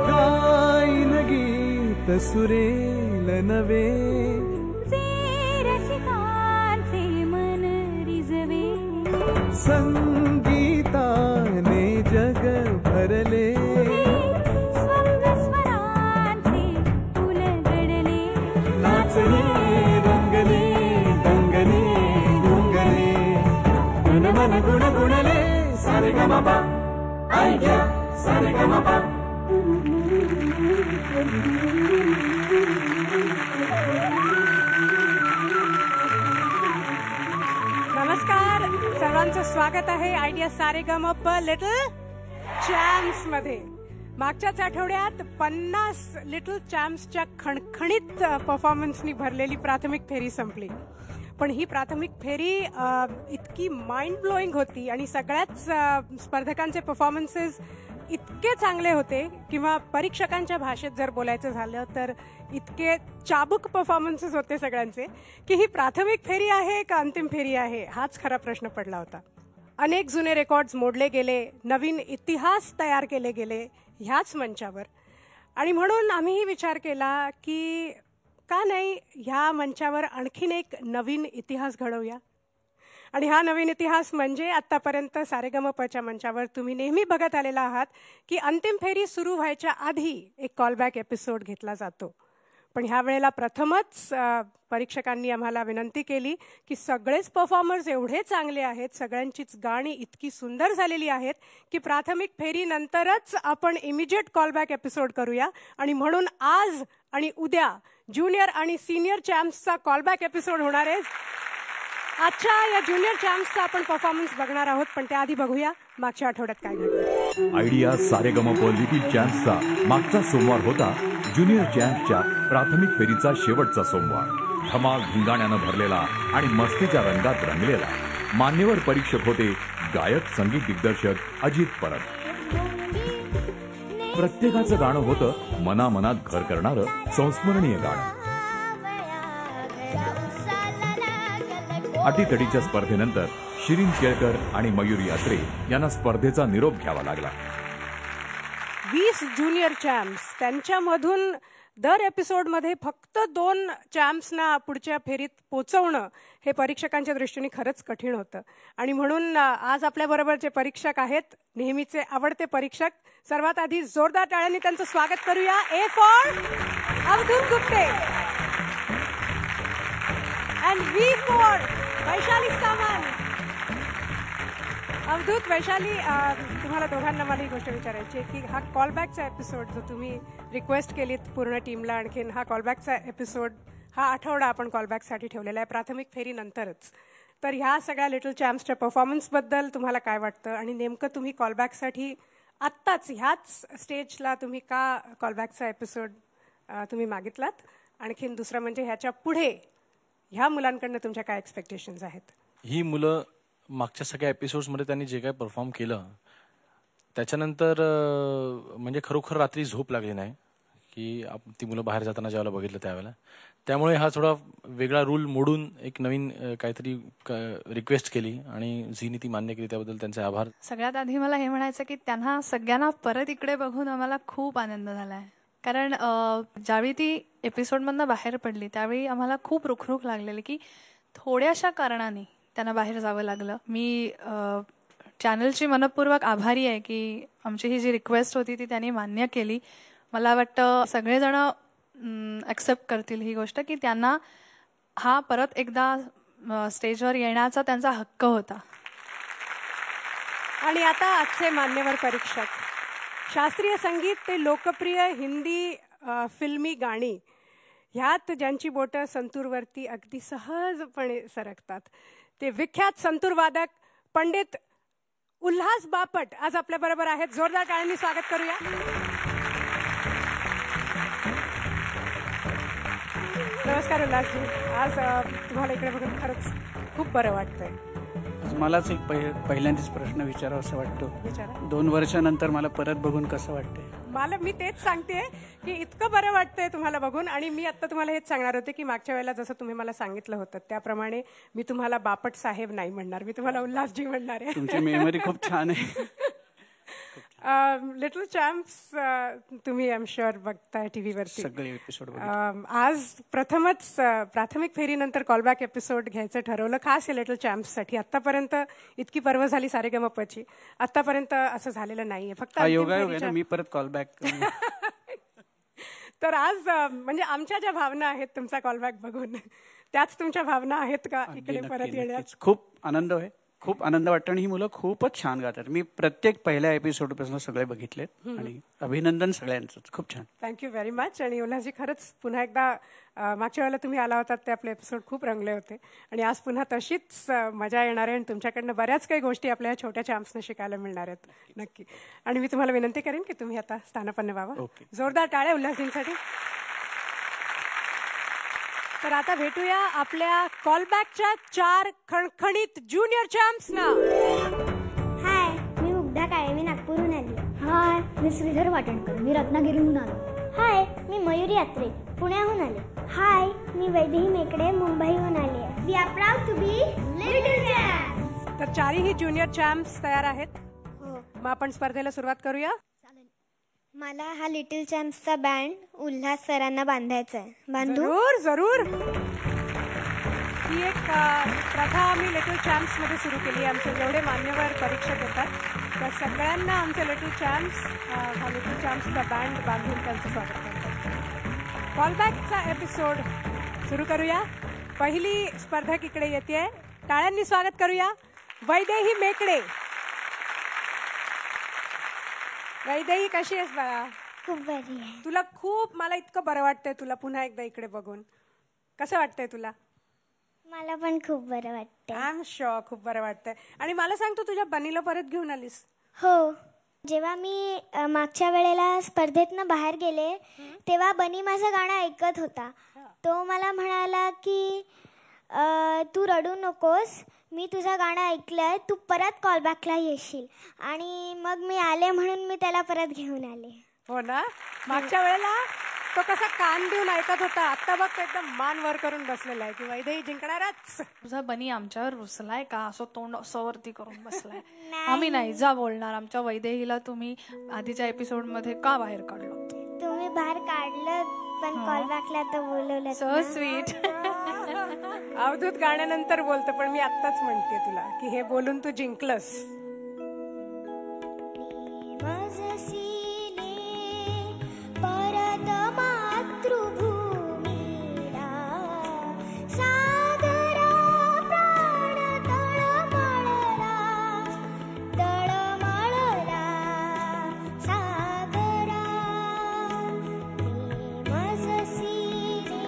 गाईन गीत सुरेल नवे, रसिकांचे मन रिझवे, संगीताने जग भरले, स्वरांचे फुल घडले, नाचले रंगले दंगले गुंगले, मन मन गुण गुणले, सारे गमपा ऐक्या सारे गमपा. नमस्कार, सर्वांचं स्वागत आहे आयडिया सारेगमप लिटल चॅम्प्स मध्ये. मागच्याच आठवड्यात 50 लिटल चॅम्प्सच्या खणखणीत परफॉर्मन्सनी भरलेली प्राथमिक फेरी संपली. पण ही प्राथमिक फेरी इतकी माइंड ब्लोईंग होती आणि सगळ्याच स्पर्धकांचे परफॉर्मन्सेस इतके चांगले होते, किंवा परीक्षकांच्या भाषेत जर बोलायचं झालं तर इतके चाबूक परफॉर्मन्सेस होते सगळ्यांचे, की ही प्राथमिक फेरी आहे का अंतिम फेरी आहे हाच खरा प्रश्न पडला होता. अनेक जुने रेकॉर्ड्स मोडले गेले, नवीन इतिहास तयार केले गेले ह्याच मंचावर. आणि म्हणून आम्हीही विचार केला की का नाही ह्या मंचावर आणखीन एक नवीन इतिहास घडवूया. आणि हा नवीन इतिहास म्हणजे आत्तापर्यंत सारेगमपच्या मंचावर तुम्ही नेहमी बघत आलेला आहात की अंतिम फेरी सुरू व्हायच्या आधी एक कॉलबॅक एपिसोड घेतला जातो. पण ह्या वेळेला प्रथमच परीक्षकांनी आम्हाला विनंती केली की सगळेच परफॉर्मर्स एवढे चांगले आहेत, सगळ्यांचीच गाणी इतकी सुंदर झालेली आहेत की प्राथमिक फेरीनंतरच आपण इमिजिएट कॉलबॅक एपिसोड करूया. आणि म्हणून आज आणि उद्या ज्युनियर आणि सिनियर चॅम्प्सचा कॉलबॅक एपिसोड होणार आहे. आजच्या या ज्युनियर चॅम्प्सचा आपण परफॉर्मन्स बघणार आहोत, पण त्याआधी बघूया मागच्या आठवड्यात काय घडलं. आयडिया सारेगमप लिटिल चॅम्प्सचा मागचा सोमवार होता ज्युनियर चॅम्प्सच्या प्राथमिक फेरीचा शेवटचा सोमवार. धमाल धिंगाण्यानं भरलेला आणि मस्तीच्या रंगात रंगलेला. मान्यवर परीक्षक होते गायक संगीत दिग्दर्शक अजित परब. प्रत्येकाचं गाणं होतं मनामनात घर करणारं संस्मरणीय गाणं. अटीतटीच्या स्पर्धेनंतर शिरीन केळकर आणि मयुरी अत्रे यांना स्पर्धेचा निरोप घ्यावा लागला. 20 ज्युनियर चॅम्प्स, त्यांच्यामधून दर एपिसोडमध्ये फक्त 2 चॅम्प्सना पुढच्या फेरीत पोचवणं हे परीक्षकांच्या दृष्टीने खरंच कठीण होतं. आणि म्हणून आज आपल्याबरोबरचे परीक्षक आहेत नेहमीचे आवडते परीक्षक. सर्वात आधी जोरदार टाळ्यांनी त्यांचं स्वागत करूया. A for Avdhoot Gupte and V for Vaishali Samant. Avdhoot, Vaishali, तुम्हाला दोघांना मला ही गोष्ट विचारायची आहे की हा कॉलबॅकचा एपिसोड जो तुम्ही रिक्वेस्ट केलीत पूर्ण टीमला, आणखीन हा कॉलबॅकचा एपिसोड हा आठवडा आपण कॉलबॅकसाठी ठेवलेला आहे प्राथमिक फेरीनंतरच. तर ह्या सगळ्या लिटल चॅम्प्सच्या परफॉर्मन्सबद्दल तुम्हाला काय वाटतं, आणि नेमकं तुम्ही कॉलबॅकसाठी आत्ताच ह्याच स्टेजला तुम्ही का कॉलबॅकचा एपिसोड तुम्ही मागितलात? आणखीन दुसरं म्हणजे ह्याच्या पुढे ह्या मुलांकडनं तुमच्या काय एक्सपेक्टेशन्स आहेत? ही मुलं मागच्या सगळ्या एपिसोड्समध्ये त्यांनी जे काय परफॉर्म केलं त्याच्यानंतर म्हणजे खरोखर रात्री झोप लागली नाही की ती मुलं बाहेर जाताना ज्यावेळेला बघितलं त्यावेळेला. त्यामुळे हा थोडा वेगळा रूल मोडून एक नवीन काहीतरी रिक्वेस्ट केली आणि झीनी ती मान्य केली, त्याबद्दल त्यांचे आभार. सगळ्यात आधी मला हे म्हणायचं की त्यांना सगळ्यांना परत इकडे बघून आम्हाला खूप आनंद झाला आहे. कारण ज्यावेळी ती एपिसोडमधनं बाहेर पडली त्यावेळी आम्हाला खूप रुखरुख लागलेली की थोड्याशा कारणाने त्यांना बाहेर जावं लागलं. मी चॅनलची मनपूर्वक आभारी आहे की आमची ही जी रिक्वेस्ट होती ती त्यांनी मान्य केली. मला वाटतं सगळेजण ॲक्सेप्ट करतील ही गोष्ट की त्यांना हा परत एकदा स्टेजवर येण्याचा त्यांचा हक्क होता. आणि आता आजचे मान्यवर परीक्षक, शास्त्रीय संगीत ते लोकप्रिय हिंदी फिल्मी गाणी ह्यात ज्यांची बोटं संतूरवरती अगदी सहजपणे सरकतात, ते विख्यात संतूरवादक पंडित उल्हास बापट आज आपल्या बरोबर आहेत. जोरदार टाळ्यांनी स्वागत करूया. नमस्कार उल्हासजी. आज तुम्हाला इकडे बघून खरंच खूप बरं वाटतंय. मलाच एक पहिल्यांदाच प्रश्न विचारावा असं वाटतो. विचारा. 2 वर्षानंतर मला परत बघून कसं वाटतंय? मी तेच सांगते की इतकं बरं वाटतंय तुम्हाला बघून. आणि मी आता तुम्हाला हेच सांगणार होते की मागच्या वेळेला जसं तुम्ही मला सांगितलं होतं त्याप्रमाणे मी तुम्हाला बापट साहेब नाही म्हणणार, मी तुम्हाला उल्हासजी म्हणणार आहे. तुमची मेमरी खूप छान आहे. लिटल चॅम्प्स तुम्ही आय एम शुअर बघताय टीव्हीवरती सगळे एपिसोड आज प्रथमच प्राथमिक फेरीनंतर कॉलबॅक एपिसोड घ्यायचं ठरवलं खास या लिटल चॅम्प्ससाठी. आतापर्यंत इतकी पर्व झाली सारेगमपची, आतापर्यंत असं झालेलं नाहीये. फक्त योगायोग आहे ना, मी परत कॉलबॅक. तर आज म्हणजे आमच्या ज्या भावना आहेत तुमचा कॉलबॅक बघून त्याच तुमच्या भावना आहेत का इकडे परत येण्यात? खूप आनंद आहे, खूप आनंद वाटतो. आणि ही मुलं खूपच छान गातात. मी प्रत्येक पहिल्या एपिसोडपासून सगळे बघितलेत आणि अभिनंदन सगळ्यांचं, खूप छान. Thank you very much. आणि उल्हासजी खरंच पुन्हा एकदा मागच्या वेळेला तुम्ही आला होतात ते आपले एपिसोड खूप रंगले होते आणि आज पुन्हा तशीच मजा येणार आहे आणि तुमच्याकडनं बऱ्याच काही गोष्टी आपल्या छोट्या चॅम्प्सनं शिकायला मिळणार आहेत नक्की. आणि मी तुम्हाला विनंती करेन की तुम्ही आता स्थानापन्न व्हावं. जोरदार टाळ्या उल्हासजींसाठी. तर आता भेटूया आपल्या कॉलबॅकच्या 4 खणखणीत ज्युनियर चॅम्प्सना. हाय, मी मुग्धा काळे, मी नागपूरहून आली. हाय, मी श्रीधर वाटणकर, मी रत्नागिरीहून आलो. हाय, मी मयुरी यात्रे, पुण्याहून आले. हाय, मी वैदेही मेकडे, मुंबईहून आली आहे. We are proud to be little champs. तर 4ही ज्युनियर चॅम्प्स तयार आहेत. हो. मग आपण स्पर्धेला सुरुवात करूया. मला हा लिटल चॅम्प्सचा बँड उल्हास सरांना बांधायचा आहे. बांधू? जरूर जरूर. ही एक प्रथा आम्ही लिटल चॅम्प्स मध्ये सुरू केली. आमचे जेवढे मान्यवर परीक्षक येतात त्या सगळ्यांना आमचे लिटल चॅम्प्स हा लिटल चॅम्प्सचा बँड बांधून त्यांचं स्वागत करतात. कॉलबॅकचा एपिसोड सुरू करूया. पहिली स्पर्धक इकडे येते. टाळ्यांनी स्वागत करूया वैदेही मेकडे. वैदेही, कशी आहेस बाळा? खूप बरी आहे. तुला खूप, मला इतकं बरं वाटतंय तुला पुन्हा एकदा इकडे बघून. कसं वाटतंय तुला? मला पण खूप बरं वाटतंय. आय एम शुअर खूप बरं वाटतंय. आणि मला सांग, तू तुझ्या बनीला परत घेऊन आलीस? हो. जेव्हा मी मागच्या वेळेला स्पर्धेतनं बाहेर गेले तेव्हा बनी माझं गाणं ऐकत होता. तो मला म्हणाला की तू रडू नकोस, मी तुझं गाणं ऐकलंय, तू परत कॉलबॅकला येशील. आणि मग मी आले म्हणून मी त्याला परत घेऊन आले. हो ना. मागच्या वेळेला तो कसा कान देऊन ऐकत होता, आता बघ तो एकदम मान वर करून बसलेला आहे की वैदेही जिंकणारच. तुझा बनी आमच्यावर रुसलाय का? असं तोंड सवरती करून बसलाय. आम्ही नाही जा बोलणार. आमच्या वैदेहीला तुम्ही आधीच्या एपिसोड मध्ये का बाहेर काढलं? तुम्ही बाहेर काढलं पण कॉलबॅकला तर बोलवलं. So sweet. अवधूत गाण्यानंतर बोलतं, पण मी आत्ताच म्हणते तुला की हे बोलून तू जिंकलंस. परत मातृभूमीला सागरा प्राण तळमळला, तळमळला सागरा प्रेमजसीने.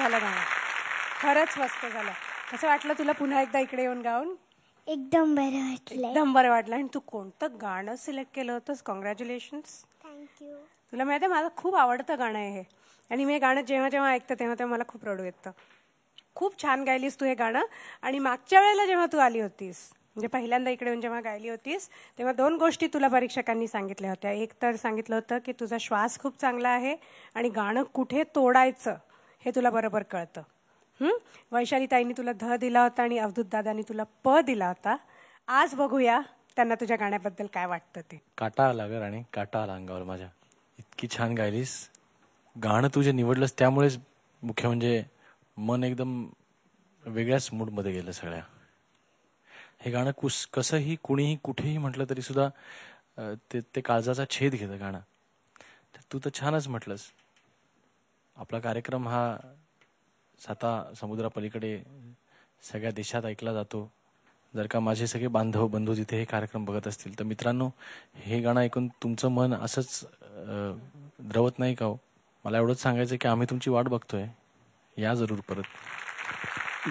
झालं गाणं, खरंच मस्त झालं. कसं वाटलं तुला पुन्हा एकदा इकडे येऊन गाऊन? एकदम बरं वाटलंय. एकदम बरं वाटलं. आणि तू कोणतं गाणं सिलेक्ट केलं होतंस? कॉंग्रॅच्युलेशन्स. थँक्यू. तुला माहिती आहे, माझं खूप आवडतं गाणं आहे हे, आणि मी हे गाणं जेव्हा जेव्हा ऐकतं तेव्हा तेव्हा मला खूप रडू येतं. खूप छान गायलीस तू हे गाणं. आणि मागच्या वेळेला जेव्हा तू आली होतीस, म्हणजे पहिल्यांदा इकडे येऊन जेव्हा गायली होतीस, तेव्हा 2 गोष्टी तुला परीक्षकांनी सांगितल्या होत्या. एक तर सांगितलं होतं की तुझा श्वास खूप चांगला आहे आणि गाणं कुठे तोडायचं हे तुला बरोबर कळतं. वैशालीताईंनी तुला ध दिला होता आणि अवधूत दादांनी तुला प दिला होता. आज बघूया त्यांना तुझ्या गाण्याबद्दल काय वाटतं ते. काटा आला ग राणी, काटा आला अंगावर माझ्या. इतकी छान गायलीस. गाणं तुझे निवडलंस त्यामुळेच मुख्य म्हणजे मन एकदम वेगळ्याच मूडमध्ये गेलं सगळ्या. हे गाणं कसंही कुणीही कुठेही म्हटलं तरी सुद्धा ते काळजाचा छेद घेतं गाणं. तू तर छानच म्हटलंस. आपला कार्यक्रम हा साता समुद्रापलीकडे सगळ्या देशात ऐकला जातो. जर का माझे सगळे बांधव बंधू तिथे हे कार्यक्रम बघत असतील तर मित्रांनो, हे गाणं ऐकून तुमचं मन असंच द्रवत नाही का हो? मला एवढंच सांगायचं की आम्ही तुमची वाट बघतोय, या जरूर परत.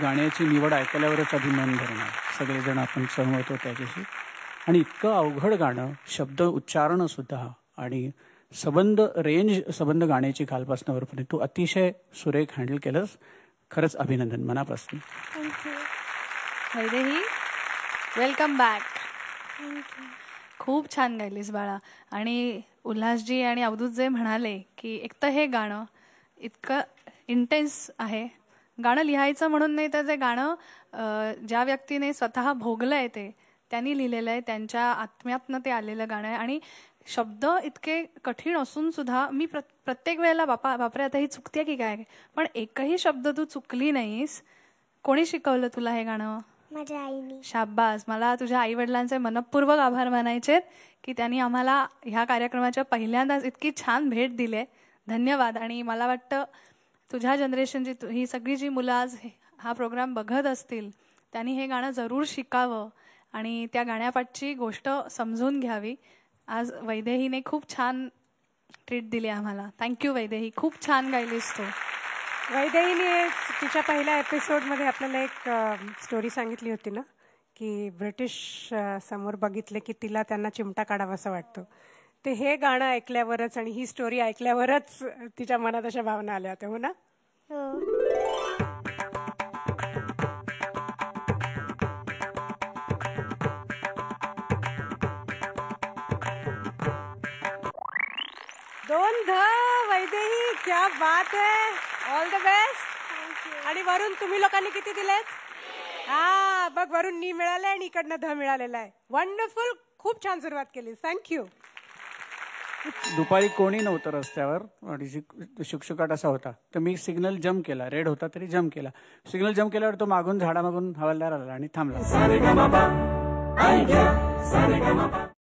गाण्याची निवड ऐकल्यावरच आधी मन भरणार, सगळेजण आपण सहमत होतो त्याच्याशी. आणि इतकं अवघड गाणं, शब्द उच्चारणं सुद्धा आणि सबंध गाण्याची खालपासून वरपर्यंत तू अतिशय सुरेख हँडल केलंस. खरंच अभिनंदन मनापासून. थँक्यू. Vaidehi, welcome back. खूप छान गायलीस बाळा. आणि उल्हासजी आणि अवधूत जे म्हणाले की एक तर हे गाणं इतकं इंटेन्स आहे. गाणं लिहायचं म्हणून नाही, तर जे गाणं ज्या व्यक्तीने स्वतः भोगलंय ते त्यांनी लिहिलेलं आहे, त्यांच्या आत्म्यातनं ते आलेलं गाणं आहे. आणि शब्द इतके कठीण असून सुद्धा मी प्रत्येक वेळेला बापरे आता ही चुकते की काय, पण एकही शब्द तू चुकली नाहीस. कोणी शिकवलं तुला हे गाणं? माझ्या आईने. शाब्बास. मला तुझ्या आई वडिलांचे मनपूर्वक आभार मानायचे की त्यांनी आम्हाला ह्या कार्यक्रमाच्या पहिल्यांदाच इतकी छान भेट दिली. धन्यवाद. आणि मला वाटतं तुझ्या जनरेशनची ही सगळी जी मुलं आज हा प्रोग्राम बघत असतील त्यांनी हे गाणं जरूर शिकावं आणि त्या गाण्यापाठची गोष्ट समजून घ्यावी. आज वैदेहीने खूप छान ट्रीट दिली आम्हाला. थँक्यू वैदेही, खूप छान गायलीस तू. वैदेहीने तिच्या पहिल्या एपिसोडमध्ये आपल्याला एक स्टोरी सांगितली होती ना, की ब्रिटिश समोर बघितले की तिला त्यांना चिमटा काढावासा वाटतो. ते हे गाणं ऐकल्यावरच आणि ही स्टोरी ऐकल्यावरच तिच्या मनात अशा भावना आल्या होत्या, हो ना? हो. दोन ध वैदेही, क्या बात आहे. All the best. आणि वरून तुम्ही लोकांनी किती दिलेत? हा बघ, वरून नी मिळालंय आणि इकडनं ध मिळालेला आहे. वंडरफुल. खूप छान सुरुवात केली. थँक्यू. दुपारी कोणी नव्हतं रस्त्यावर आणि शुकशुकाट असा होता, तर मी सिग्नल जम्प केला. रेड होता तरी जम्प केला. सिग्नल जम्प केल्यावर तो मागून झाडामागून हवालदार आला आणि थांबला.